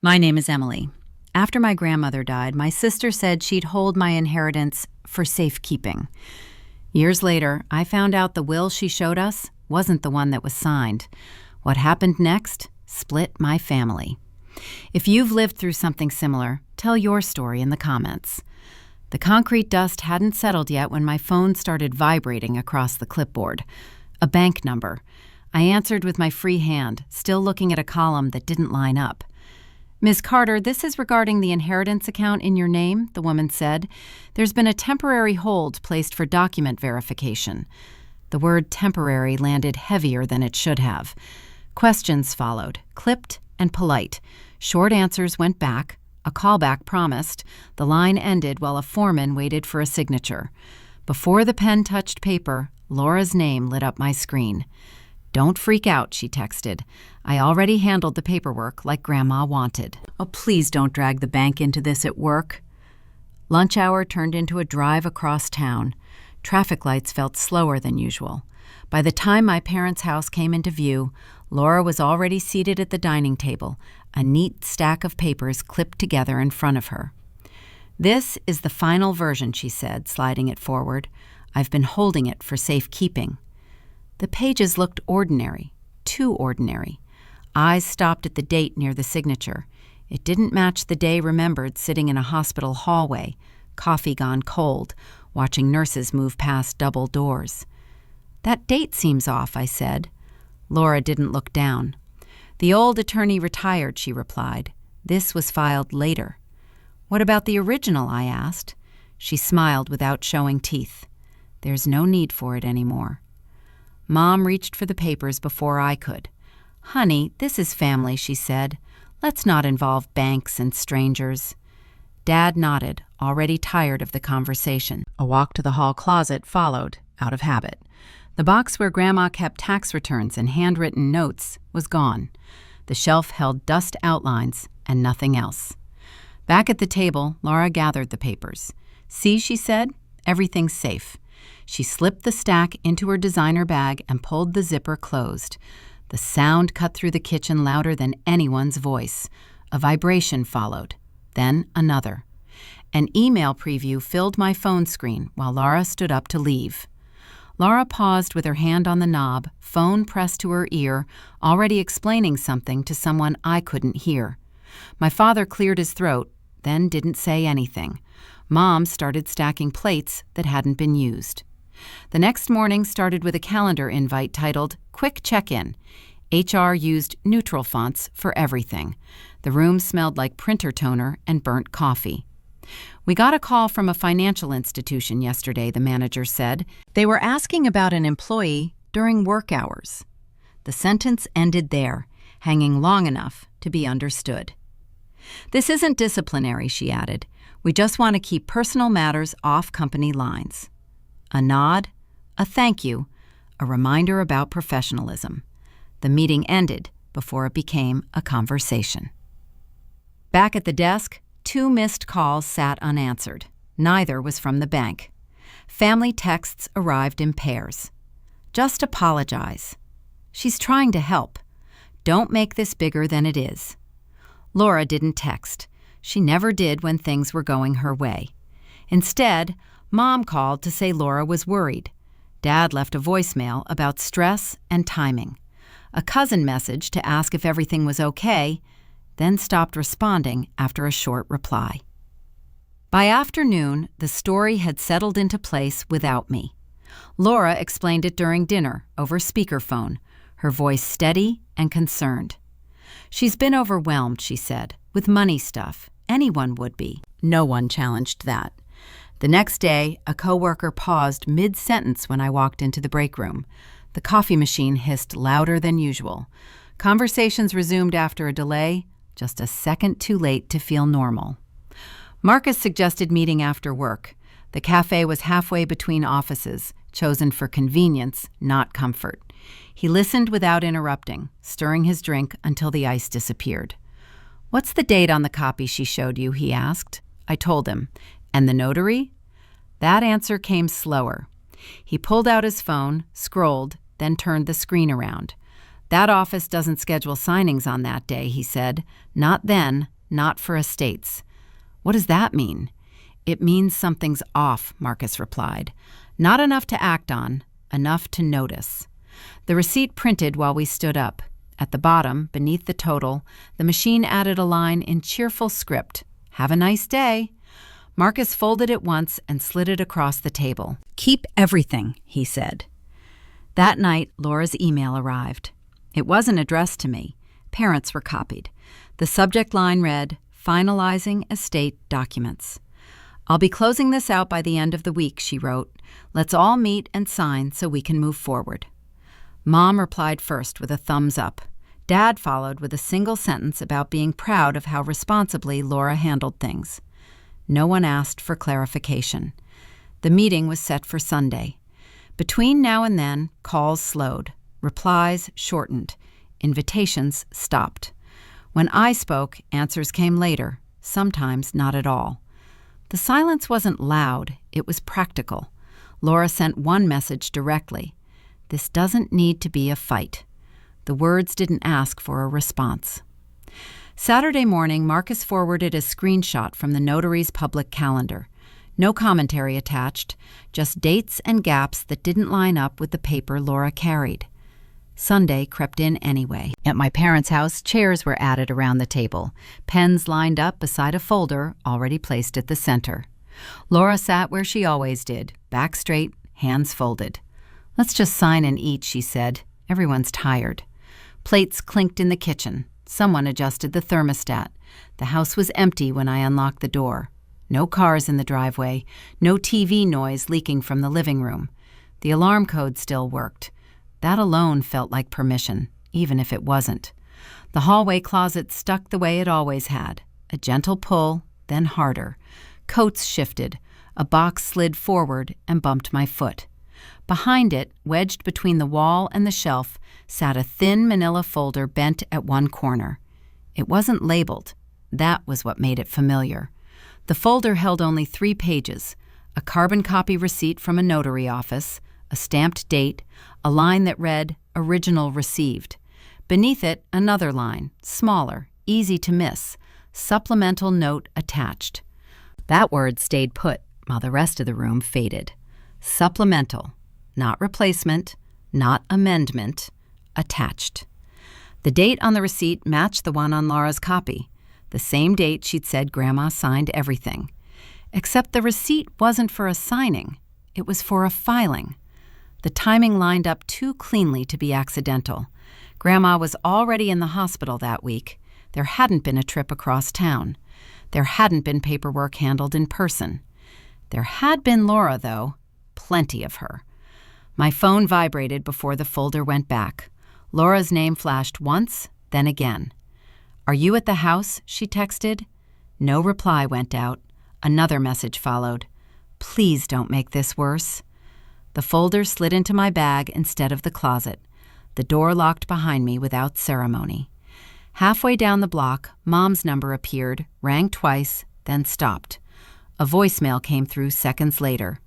My name is Emily. After my grandmother died, my sister said she'd hold my inheritance for safekeeping. Years later, I found out the will she showed us wasn't the one that was signed. What happened next split my family. If you've lived through something similar, tell your story in the comments. The concrete dust hadn't settled yet when my phone started vibrating across the clipboard. A bank number. I answered with my free hand, still looking at a column that didn't line up. "Ms. Carter, this is regarding the inheritance account in your name," the woman said. "There's been a temporary hold placed for document verification." The word temporary landed heavier than it should have. Questions followed, clipped and polite. Short answers went back. A callback promised. The line ended while a foreman waited for a signature. Before the pen touched paper, Laura's name lit up my screen. "Don't freak out," she texted. "I already handled the paperwork like Grandma wanted." "Oh, please don't drag the bank into this at work." Lunch hour turned into a drive across town. Traffic lights felt slower than usual. By the time my parents' house came into view, Laura was already seated at the dining table, a neat stack of papers clipped together in front of her. "This is the final version," she said, sliding it forward. "I've been holding it for safekeeping." The pages looked ordinary, too ordinary. Eyes stopped at the date near the signature. It didn't match the day remembered sitting in a hospital hallway, coffee gone cold, watching nurses move past double doors. "That date seems off," I said. Laura didn't look down. "The old attorney retired," she replied. "This was filed later." "What about the original?" I asked. She smiled without showing teeth. "There's no need for it anymore." Mom reached for the papers before I could. "Honey, this is family," she said. "Let's not involve banks and strangers." Dad nodded, already tired of the conversation. A walk to the hall closet followed, out of habit. The box where Grandma kept tax returns and handwritten notes was gone. The shelf held dust outlines and nothing else. Back at the table, Laura gathered the papers. "See," she said, "everything's safe." She slipped the stack into her designer bag and pulled the zipper closed. The sound cut through the kitchen louder than anyone's voice. A vibration followed, then another. An email preview filled my phone screen while Laura stood up to leave. Laura paused with her hand on the knob, phone pressed to her ear, already explaining something to someone I couldn't hear. My father cleared his throat, then didn't say anything. Mom started stacking plates that hadn't been used. The next morning started with a calendar invite titled "Quick Check-In." HR used neutral fonts for everything. The room smelled like printer toner and burnt coffee. "We got a call from a financial institution yesterday," the manager said. "They were asking about an employee during work hours." The sentence ended there, hanging long enough to be understood. "This isn't disciplinary," she added. "We just want to keep personal matters off company lines." A nod, a thank you, a reminder about professionalism. The meeting ended before it became a conversation. Back at the desk, 2 missed calls sat unanswered. Neither was from the bank. Family texts arrived in pairs. "Just apologize." "She's trying to help." "Don't make this bigger than it is." Laura didn't text. She never did when things were going her way. Instead, Mom called to say Laura was worried. Dad left a voicemail about stress and timing. A cousin messaged to ask if everything was okay, then stopped responding after a short reply. By afternoon, the story had settled into place without me. Laura explained it during dinner over speakerphone, her voice steady and concerned. "She's been overwhelmed," she said, "with money stuff. Anyone would be." No one challenged that. The next day, a coworker paused mid-sentence when I walked into the break room. The coffee machine hissed louder than usual. Conversations resumed after a delay, just a second too late to feel normal. Marcus suggested meeting after work. The cafe was halfway between offices, chosen for convenience, not comfort. He listened without interrupting, stirring his drink until the ice disappeared. "What's the date on the copy she showed you?" he asked. I told him. "And the notary?" That answer came slower. He pulled out his phone, scrolled, then turned the screen around. That office doesn't schedule signings on that day, he said. Not then, not for estates. What does that mean? It means something's off, Marcus replied. Not enough to act on, enough to notice. The receipt printed while we stood up. At the bottom, beneath the total, the machine added a line in cheerful script. Have a nice day. Marcus folded it once and slid it across the table. Keep everything, he said. That night, Laura's email arrived. It wasn't addressed to me. Parents were copied. The subject line read, Finalizing Estate Documents. I'll be closing this out by the end of the week, she wrote. Let's all meet and sign so we can move forward. Mom replied first with a thumbs up. Dad followed with a single sentence about being proud of how responsibly Laura handled things. No one asked for clarification. The meeting was set for Sunday. Between now and then, calls slowed. Replies shortened. Invitations stopped. When I spoke, answers came later, sometimes not at all. The silence wasn't loud, it was practical. Laura sent one message directly. This doesn't need to be a fight. The words didn't ask for a response. Saturday morning, Marcus forwarded a screenshot from the notary's public calendar. No commentary attached, just dates and gaps that didn't line up with the paper Laura carried. Sunday crept in anyway. At my parents' house, chairs were added around the table, pens lined up beside a folder already placed at the center. Laura sat where she always did, back straight, hands folded. Let's just sign and eat, she said. Everyone's tired. Plates clinked in the kitchen. Someone adjusted the thermostat. The house was empty when I unlocked the door. No cars in the driveway, no TV noise leaking from the living room. The alarm code still worked. That alone felt like permission, even if it wasn't. The hallway closet stuck the way it always had. A gentle pull, then harder. Coats shifted. A box slid forward and bumped my foot. Behind it, wedged between the wall and the shelf, sat a thin manila folder bent at one corner. It wasn't labeled. That was what made it familiar. The folder held only 3 pages, a carbon copy receipt from a notary office, a stamped date, a line that read, Original Received. Beneath it, another line, smaller, easy to miss, Supplemental Note Attached. That word stayed put, while the rest of the room faded. Supplemental, not replacement, not amendment, attached. The date on the receipt matched the one on Laura's copy, the same date she'd said Grandma signed everything. Except the receipt wasn't for a signing, it was for a filing. The timing lined up too cleanly to be accidental. Grandma was already in the hospital that week. There hadn't been a trip across town. There hadn't been paperwork handled in person. There had been Laura, though. Plenty of her. My phone vibrated before the folder went back. Laura's name flashed once, then again. Are you at the house? She texted. No reply went out. Another message followed. Please don't make this worse. The folder slid into my bag instead of the closet. The door locked behind me without ceremony. Halfway down the block, Mom's number appeared, rang twice, then stopped. A voicemail came through seconds later.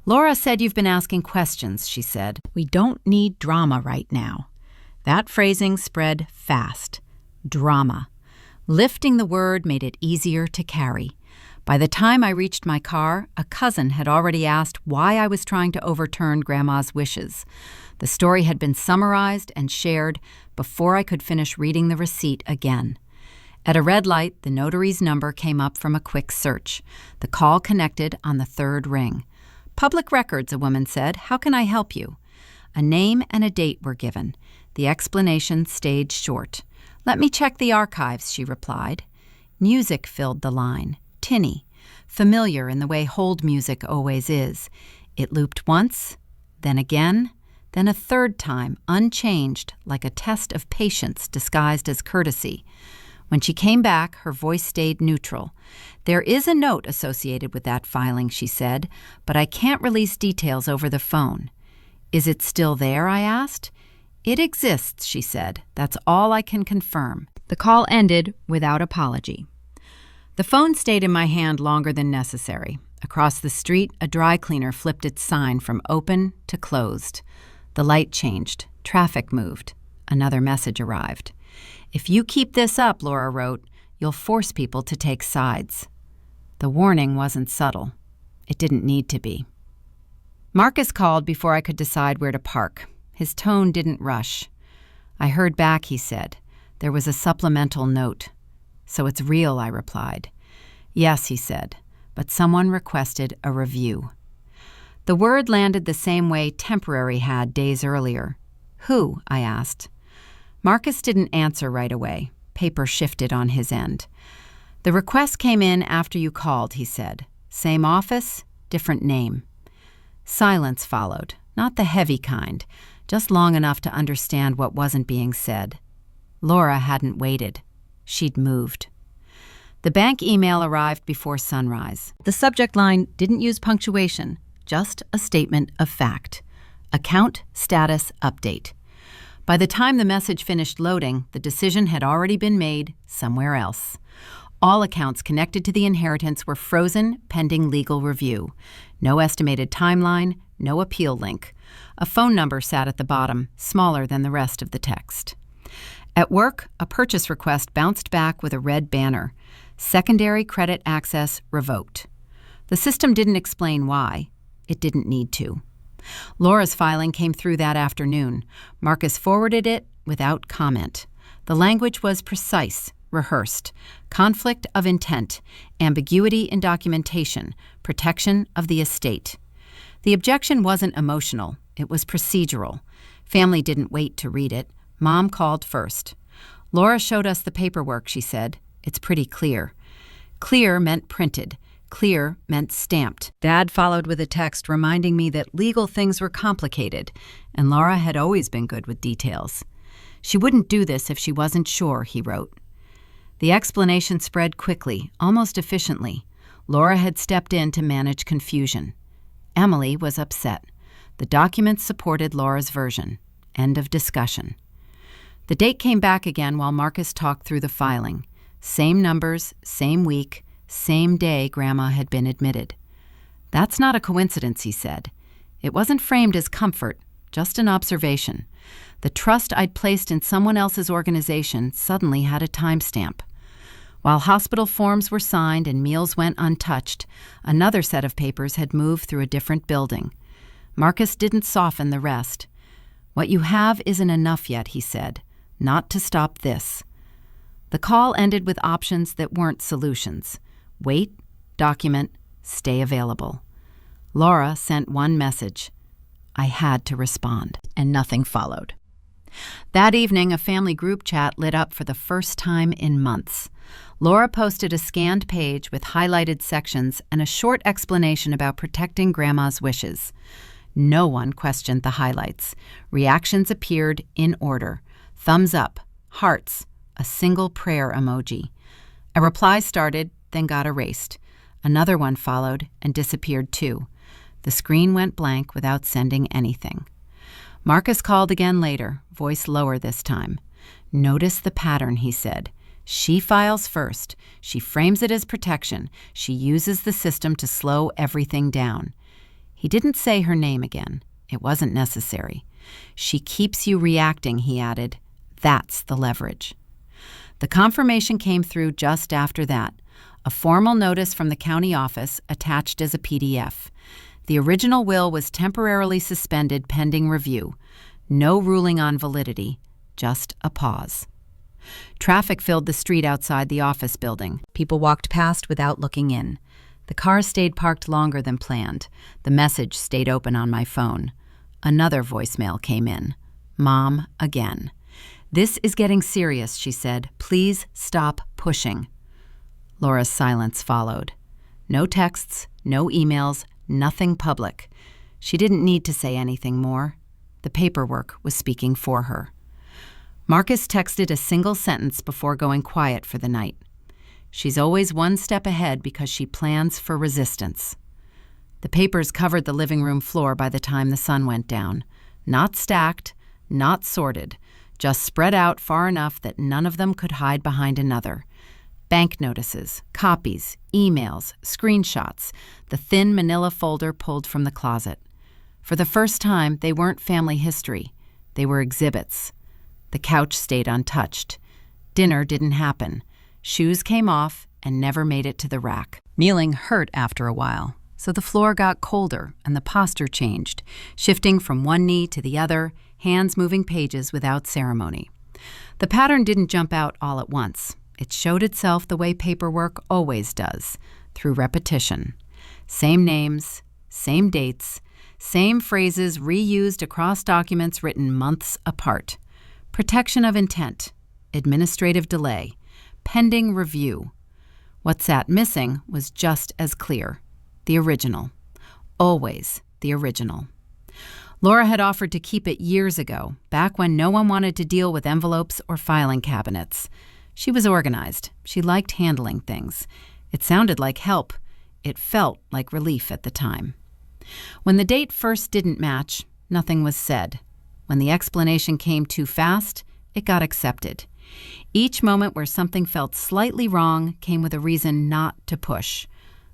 Laura said you've been asking questions, she said. We don't need drama right now. That phrasing spread fast. Drama. Lifting the word made it easier to carry. By the time I reached my car, a cousin had already asked why I was trying to overturn Grandma's wishes. The story had been summarized and shared before I could finish reading the receipt again. At a red light, the notary's number came up from a quick search. The call connected on the 3rd ring. Public records, a woman said. How can I help you? A name and a date were given. The explanation stayed short. Let me check the archives, she replied. Music filled the line. Tinny, familiar in the way hold music always is. It looped once, then again, then a 3rd time, unchanged, like a test of patience disguised as courtesy. When she came back, her voice stayed neutral. There is a note associated with that filing, she said, but I can't release details over the phone. Is it still there? I asked. It exists, she said. That's all I can confirm. The call ended without apology. The phone stayed in my hand longer than necessary. Across the street, a dry cleaner flipped its sign from open to closed. The light changed. Traffic moved. Another message arrived. "If you keep this up," Laura wrote, "you'll force people to take sides." The warning wasn't subtle. It didn't need to be. Marcus called before I could decide where to park. His tone didn't rush. "I heard back," he said. "There was a supplemental note." "So it's real," I replied. "Yes," he said, "but someone requested a review." The word landed the same way temporary had days earlier. "Who?" I asked. Marcus didn't answer right away. Paper shifted on his end. "The request came in after you called," he said. "Same office, different name." Silence followed, not the heavy kind, just long enough to understand what wasn't being said. Laura hadn't waited. She'd moved. The bank email arrived before sunrise. The subject line didn't use punctuation, just a statement of fact. Account status update. By the time the message finished loading, the decision had already been made somewhere else. All accounts connected to the inheritance were frozen pending legal review. No estimated timeline, no appeal link. A phone number sat at the bottom, smaller than the rest of the text. At work, a purchase request bounced back with a red banner. Secondary credit access revoked. The system didn't explain why. It didn't need to. Laura's filing came through that afternoon. Marcus forwarded it without comment. The language was precise, rehearsed. Conflict of intent, ambiguity in documentation, protection of the estate. The objection wasn't emotional. It was procedural. Family didn't wait to read it. Mom called first. "Laura showed us the paperwork," she said. "It's pretty clear." Clear meant printed. Clear meant stamped. Dad followed with a text reminding me that legal things were complicated, and Laura had always been good with details. She wouldn't do this if she wasn't sure, he wrote. The explanation spread quickly, almost efficiently. Laura had stepped in to manage confusion. Emily was upset. The documents supported Laura's version. End of discussion. The date came back again while Marcus talked through the filing. Same numbers, same week, same day Grandma had been admitted. "That's not a coincidence," he said. It wasn't framed as comfort, just an observation. The trust I'd placed in someone else's organization suddenly had a timestamp. While hospital forms were signed and meals went untouched, another set of papers had moved through a different building. Marcus didn't soften the rest. "What you have isn't enough yet," he said. "Not to stop this." The call ended with options that weren't solutions. Wait, document, stay available. Laura sent one message. I had to respond, and nothing followed. That evening, a family group chat lit up for the first time in months. Laura posted a scanned page with highlighted sections and a short explanation about protecting Grandma's wishes. No one questioned the highlights. Reactions appeared in order. Thumbs up, hearts, a single prayer emoji. A reply started, then got erased. Another one followed and disappeared too. The screen went blank without sending anything. Marcus called again later, voice lower this time. "Notice the pattern," he said. "She files first. She frames it as protection. She uses the system to slow everything down." He didn't say her name again. It wasn't necessary. "She keeps you reacting," he added. "That's the leverage." The confirmation came through just after that. A formal notice from the county office attached as a PDF. The original will was temporarily suspended pending review. No ruling on validity, just a pause. Traffic filled the street outside the office building. People walked past without looking in. The car stayed parked longer than planned. The message stayed open on my phone. Another voicemail came in. Mom again. "This is getting serious," she said. "Please stop pushing." Laura's silence followed. No texts, no emails, nothing public. She didn't need to say anything more. The paperwork was speaking for her. Marcus texted a single sentence before going quiet for the night. "She's always one step ahead because she plans for resistance." The papers covered the living room floor by the time the sun went down. Not stacked, not sorted, just spread out far enough that none of them could hide behind another. Bank notices, copies, emails, screenshots, the thin manila folder pulled from the closet. For the first time, they weren't family history. They were exhibits. The couch stayed untouched. Dinner didn't happen. Shoes came off and never made it to the rack. Kneeling hurt after a while, so the floor got colder and the posture changed, shifting from one knee to the other, hands moving pages without ceremony. The pattern didn't jump out all at once. It showed itself the way paperwork always does, through repetition. Same names, same dates, same phrases reused across documents written months apart. Protection of intent, administrative delay, pending review. What sat missing was just as clear. The original. Always the original. Laura had offered to keep it years ago, back when no one wanted to deal with envelopes or filing cabinets. She was organized. She liked handling things. It sounded like help. It felt like relief at the time. When the date first didn't match, nothing was said. When the explanation came too fast, it got accepted. Each moment where something felt slightly wrong came with a reason not to push.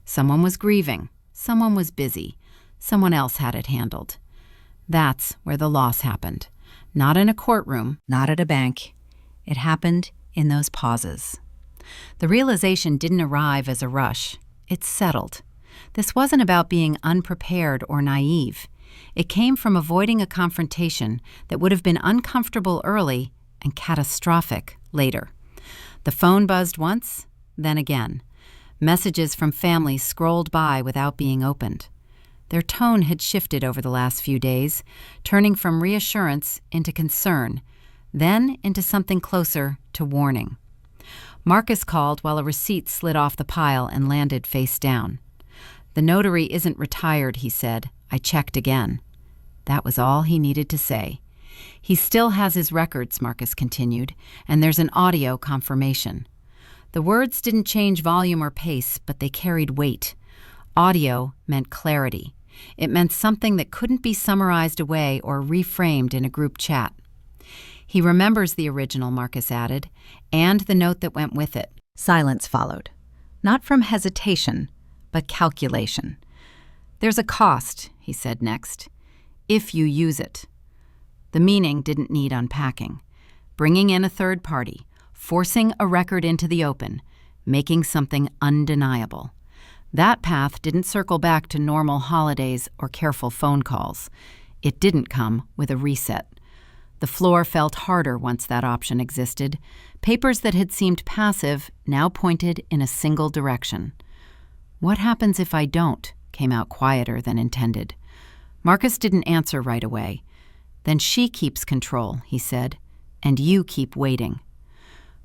Someone was grieving. Someone was busy. Someone else had it handled. That's where the loss happened. Not in a courtroom, not at a bank. It happened in those pauses. The realization didn't arrive as a rush. It settled. This wasn't about being unprepared or naive. It came from avoiding a confrontation that would have been uncomfortable early and catastrophic later. The phone buzzed once, then again. Messages from family scrolled by without being opened. Their tone had shifted over the last few days, turning from reassurance into concern, then into something closer to warning. Marcus called while a receipt slid off the pile and landed face down. "The notary isn't retired," he said. "I checked again." That was all he needed to say. "He still has his records," Marcus continued, "and there's an audio confirmation." The words didn't change volume or pace, but they carried weight. Audio meant clarity. It meant something that couldn't be summarized away or reframed in a group chat. "He remembers the original," Marcus added, "and the note that went with it." Silence followed. Not from hesitation, but calculation. "There's a cost," he said next, "if you use it." The meaning didn't need unpacking. Bringing in a third party, forcing a record into the open, making something undeniable. That path didn't circle back to normal holidays or careful phone calls. It didn't come with a reset. The floor felt harder once that option existed. Papers that had seemed passive now pointed in a single direction. "What happens if I don't?" came out quieter than intended. Marcus didn't answer right away. "Then she keeps control," he said, "and you keep waiting."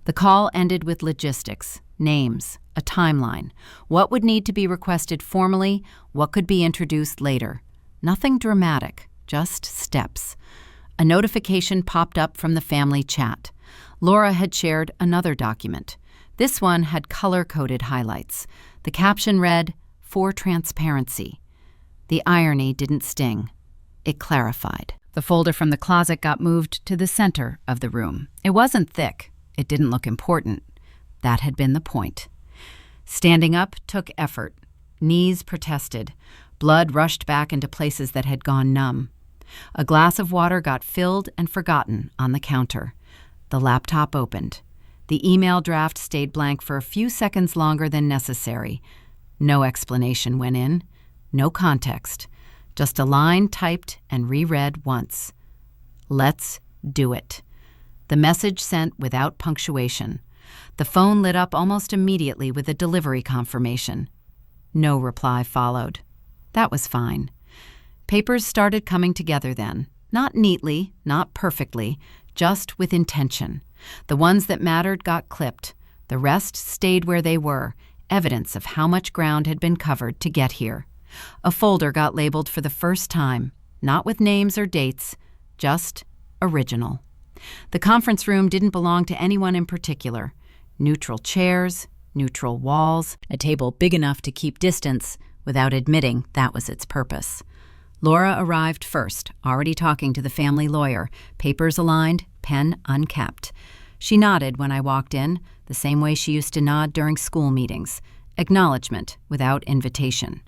The call ended with logistics, names, a timeline, what would need to be requested formally, what could be introduced later. Nothing dramatic, just steps. A notification popped up from the family chat. Laura had shared another document. This one had color-coded highlights. The caption read, "For transparency." The irony didn't sting. It clarified. The folder from the closet got moved to the center of the room. It wasn't thick. It didn't look important. That had been the point. Standing up took effort. Knees protested. Blood rushed back into places that had gone numb. A glass of water got filled and forgotten on the counter. The laptop opened. The email draft stayed blank for a few seconds longer than necessary. No explanation went in. No context. Just a line typed and reread once. "Let's do it." The message sent without punctuation. The phone lit up almost immediately with a delivery confirmation. No reply followed. That was fine. Papers started coming together then. Not neatly, not perfectly, just with intention. The ones that mattered got clipped. The rest stayed where they were, evidence of how much ground had been covered to get here. A folder got labeled for the first time, not with names or dates, just original. The conference room didn't belong to anyone in particular. Neutral chairs, neutral walls, a table big enough to keep distance without admitting that was its purpose. Laura arrived first, already talking to the family lawyer, papers aligned, pen uncapped. She nodded when I walked in, the same way she used to nod during school meetings, acknowledgement without invitation.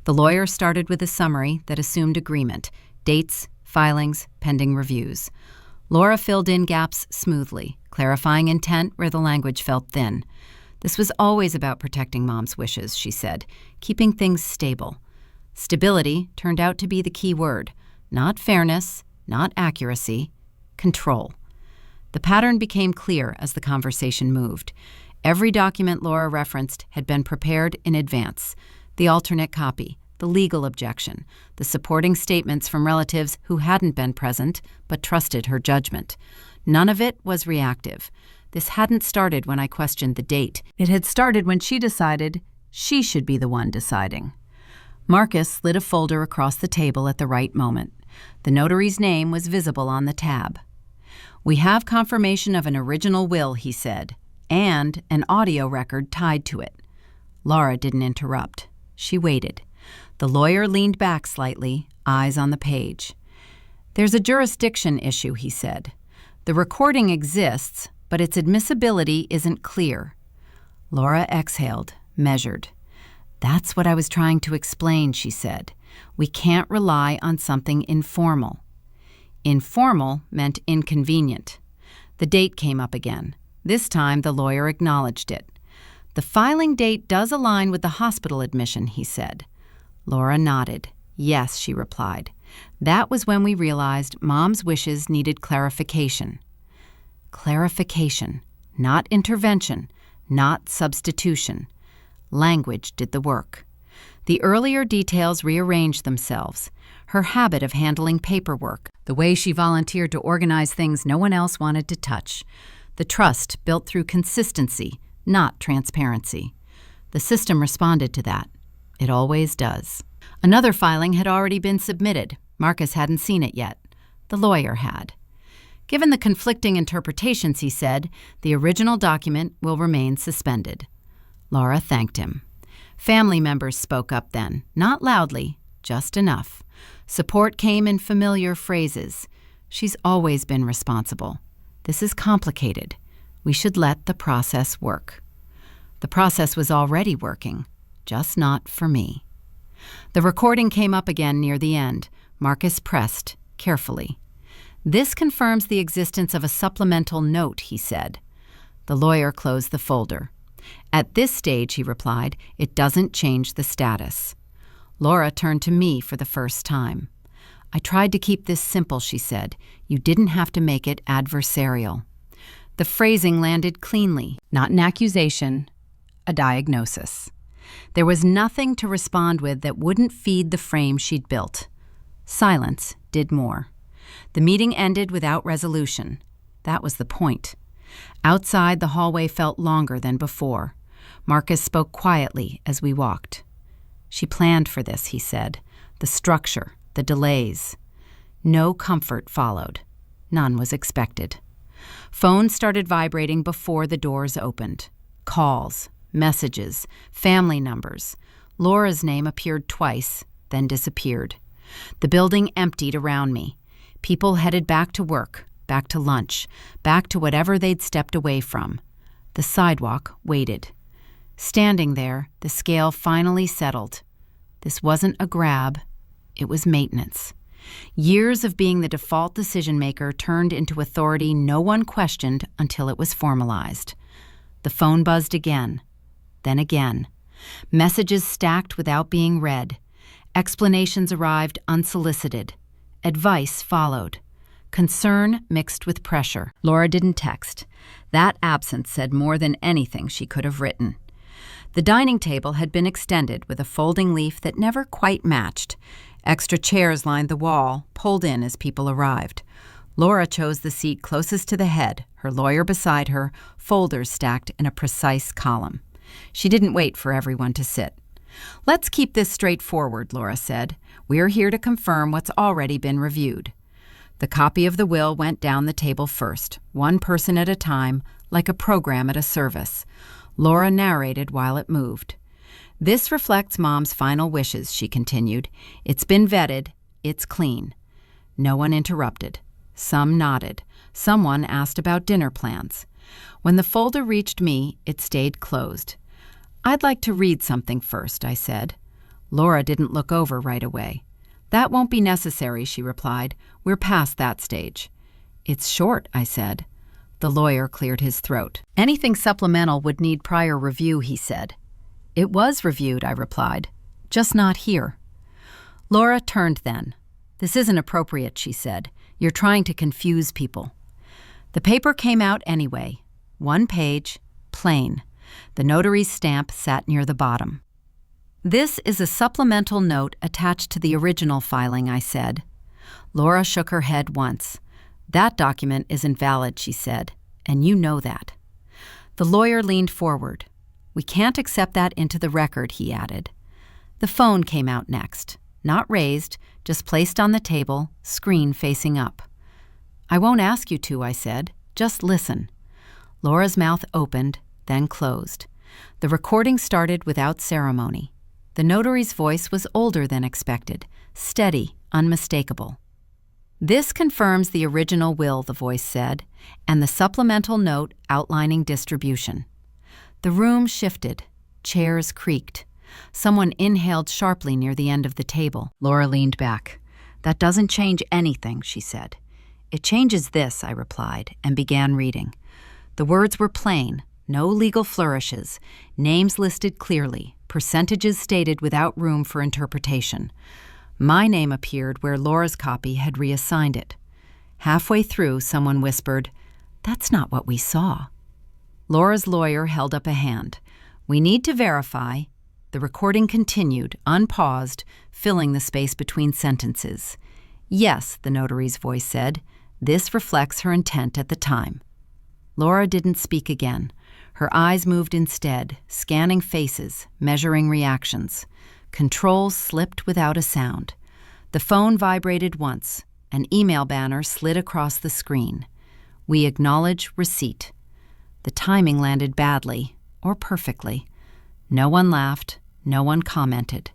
The lawyer started with a summary that assumed agreement, dates, filings, pending reviews. Laura filled in gaps smoothly, clarifying intent where the language felt thin. This was always about protecting Mom's wishes, she said, keeping things stable. Stability turned out to be the key word. Not fairness, not accuracy, control. The pattern became clear as the conversation moved. Every document Laura referenced had been prepared in advance. The alternate copy, the legal objection, the supporting statements from relatives who hadn't been present but trusted her judgment. None of it was reactive. This hadn't started when I questioned the date. It had started when she decided she should be the one deciding. Marcus slid a folder across the table at the right moment. The notary's name was visible on the tab. "We have confirmation of an original will," he said, "and an audio record tied to it." Laura didn't interrupt. She waited. The lawyer leaned back slightly, eyes on the page. "There's a jurisdiction issue," he said. "The recording exists, but its admissibility isn't clear." Laura exhaled, measured. "That's what I was trying to explain," she said. "We can't rely on something informal." Informal meant inconvenient. The date came up again. This time the lawyer acknowledged it. "The filing date does align with the hospital admission," he said. Laura nodded. "Yes," she replied. "That was when we realized Mom's wishes needed clarification." Clarification, not intervention, not substitution. Language did the work. The earlier details rearranged themselves. Her habit of handling paperwork, the way she volunteered to organize things no one else wanted to touch. The trust built through consistency, not transparency. The system responded to that. It always does. Another filing had already been submitted. Marcus hadn't seen it yet. The lawyer had. Given the conflicting interpretations, he said, the original document will remain suspended. Laura thanked him. Family members spoke up then, not loudly, just enough. Support came in familiar phrases. "She's always been responsible. This is complicated. We should let the process work." The process was already working, just not for me. The recording came up again near the end. Marcus pressed, carefully. "This confirms the existence of a supplemental note," he said. The lawyer closed the folder. "At this stage," he replied, "it doesn't change the status." Laura turned to me for the first time. "I tried to keep this simple," she said. "You didn't have to make it adversarial." The phrasing landed cleanly, not an accusation, a diagnosis. There was nothing to respond with that wouldn't feed the frame she'd built. Silence did more. The meeting ended without resolution. That was the point. Outside, the hallway felt longer than before. Marcus spoke quietly as we walked. "She planned for this," he said. "The structure, the delays." No comfort followed. None was expected. Phones started vibrating before the doors opened. Calls, messages, family numbers. Laura's name appeared twice, then disappeared. The building emptied around me. People headed back to work, back to lunch, back to whatever they'd stepped away from. The sidewalk waited. Standing there, the scale finally settled. This wasn't a grab, it was maintenance. Years of being the default decision-maker turned into authority no one questioned until it was formalized. The phone buzzed again, then again. Messages stacked without being read. Explanations arrived unsolicited. Advice followed. Concern mixed with pressure. Laura didn't text. That absence said more than anything she could have written. The dining table had been extended with a folding leaf that never quite matched. Extra chairs lined the wall, pulled in as people arrived. Laura chose the seat closest to the head, her lawyer beside her, folders stacked in a precise column. She didn't wait for everyone to sit. "Let's keep this straightforward," Laura said. "We're here to confirm what's already been reviewed." The copy of the will went down the table first, one person at a time, like a program at a service. Laura narrated while it moved. "This reflects Mom's final wishes," she continued. "It's been vetted. It's clean." No one interrupted. Some nodded. Someone asked about dinner plans. When the folder reached me, it stayed closed. "I'd like to read something first," I said. Laura didn't look over right away. "That won't be necessary," she replied. "We're past that stage." It's short, I said. The lawyer cleared his throat. Anything supplemental would need prior review, he said. It was reviewed, I replied. Just not here. Laura turned then. This isn't appropriate, she said. You're trying to confuse people. The paper came out anyway. 1 page, plain. The notary's stamp sat near the bottom. This is a supplemental note attached to the original filing, I said. Laura shook her head once. That document isn't valid, she said, and you know that. The lawyer leaned forward. We can't accept that into the record, he added. The phone came out next. Not raised, just placed on the table, screen facing up. I won't ask you to, I said. Just listen. Laura's mouth opened, then closed. The recording started without ceremony. The notary's voice was older than expected, steady, unmistakable. This confirms the original will, the voice said, and the supplemental note outlining distribution. The room shifted. Chairs creaked. Someone inhaled sharply near the end of the table. Laura leaned back. That doesn't change anything, she said. It changes this, I replied, and began reading. The words were plain, no legal flourishes, names listed clearly, percentages stated without room for interpretation. My name appeared where Laura's copy had reassigned it. Halfway through, someone whispered, "That's not what we saw." Laura's lawyer held up a hand. "We need to verify." The recording continued, unpaused, filling the space between sentences. "Yes," the notary's voice said, "this reflects her intent at the time." Laura didn't speak again. Her eyes moved instead, scanning faces, measuring reactions. Controls slipped without a sound. The phone vibrated once. An email banner slid across the screen. "We acknowledge receipt." The timing landed badly, or perfectly. No one laughed, no one commented.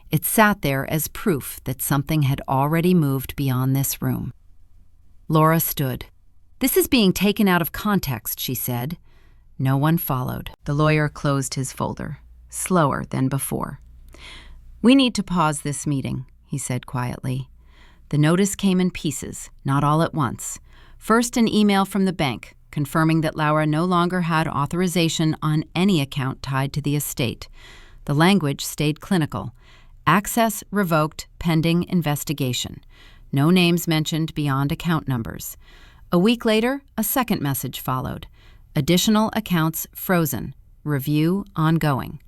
It sat there as proof that something had already moved beyond this room. Laura stood. "This is being taken out of context," she said. No one followed. The lawyer closed his folder, slower than before. "We need to pause this meeting," he said quietly. The notice came in pieces, not all at once. First, an email from the bank, confirming that Laura no longer had authorization on any account tied to the estate. The language stayed clinical. Access revoked pending investigation. No names mentioned beyond account numbers. A week later, a second message followed. Additional accounts frozen. Review ongoing.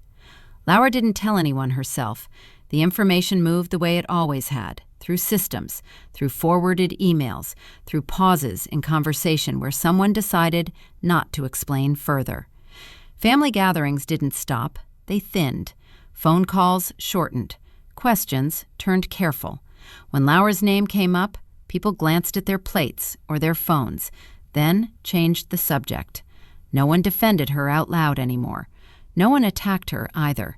Laura didn't tell anyone herself. The information moved the way it always had, through systems, through forwarded emails, through pauses in conversation where someone decided not to explain further. Family gatherings didn't stop. They thinned. Phone calls shortened. Questions turned careful. When Laura's name came up, people glanced at their plates or their phones, then changed the subject. No one defended her out loud anymore. No one attacked her either.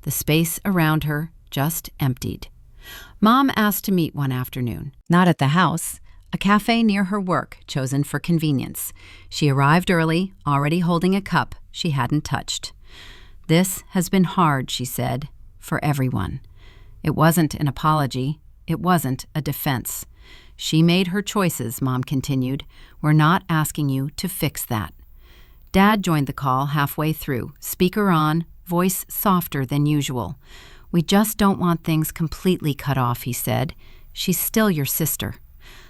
The space around her just emptied. Mom asked to meet one afternoon. Not at the house. A cafe near her work, chosen for convenience. She arrived early, already holding a cup she hadn't touched. "This has been hard," she said, "for everyone." It wasn't an apology. It wasn't a defense. "She made her choices," Mom continued. "We're not asking you to fix that." Dad joined the call halfway through, speaker on, voice softer than usual. "We just don't want things completely cut off," he said. "She's still your sister."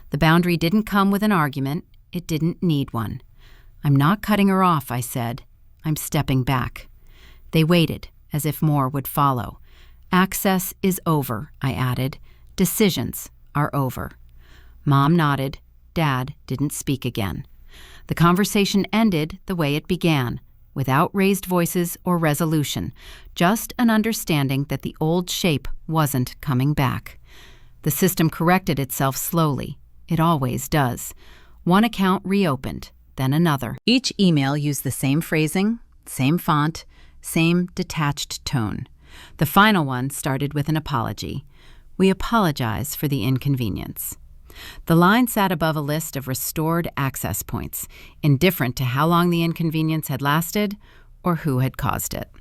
The boundary didn't come with an argument. It didn't need one. "I'm not cutting her off," I said. "I'm stepping back." They waited, as if more would follow. "Access is over," I added. "Decisions are over." Mom nodded. Dad didn't speak again. The conversation ended the way it began, without raised voices or resolution, just an understanding that the old shape wasn't coming back. The system corrected itself slowly. It always does. One account reopened, then another. Each email used the same phrasing, same font, same detached tone. The final one started with an apology. "We apologize for the inconvenience." The line sat above a list of restored access points, indifferent to how long the inconvenience had lasted or who had caused it.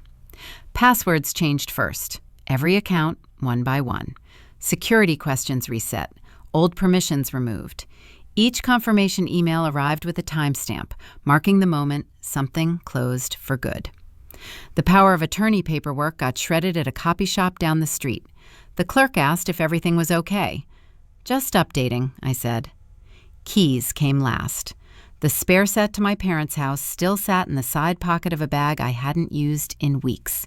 Passwords changed first, every account one by one. Security questions reset, old permissions removed. Each confirmation email arrived with a timestamp, marking the moment something closed for good. The power of attorney paperwork got shredded at a copy shop down the street. The clerk asked if everything was okay. "Just updating," I said. Keys came last. The spare set to my parents' house still sat in the side pocket of a bag I hadn't used in weeks.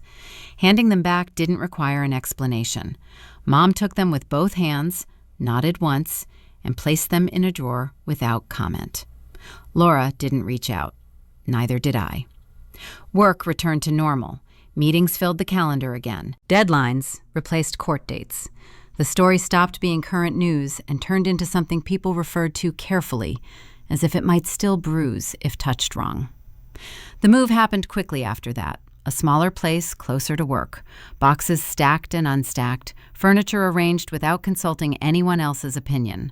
Handing them back didn't require an explanation. Mom took them with both hands, nodded once, and placed them in a drawer without comment. Laura didn't reach out. Neither did I. Work returned to normal. Meetings filled the calendar again. Deadlines replaced court dates. The story stopped being current news and turned into something people referred to carefully, as if it might still bruise if touched wrong. The move happened quickly after that. A smaller place closer to work. Boxes stacked and unstacked, furniture arranged without consulting anyone else's opinion.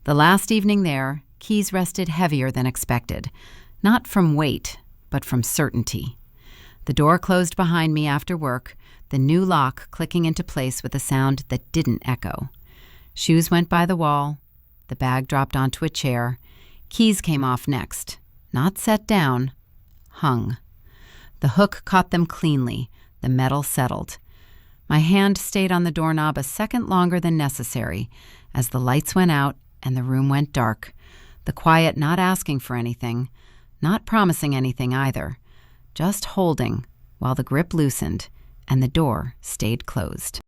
The last evening there, Keys rested heavier than expected. Not from weight, but from certainty. The door closed behind me after work, the new lock clicking into place with a sound that didn't echo. Shoes went by the wall. The bag dropped onto a chair. Keys came off next. Not set down, hung. The hook caught them cleanly. The metal settled. My hand stayed on the doorknob a second longer than necessary as the lights went out and the room went dark. The quiet not asking for anything, not promising anything either, just holding while the grip loosened and the door stayed closed.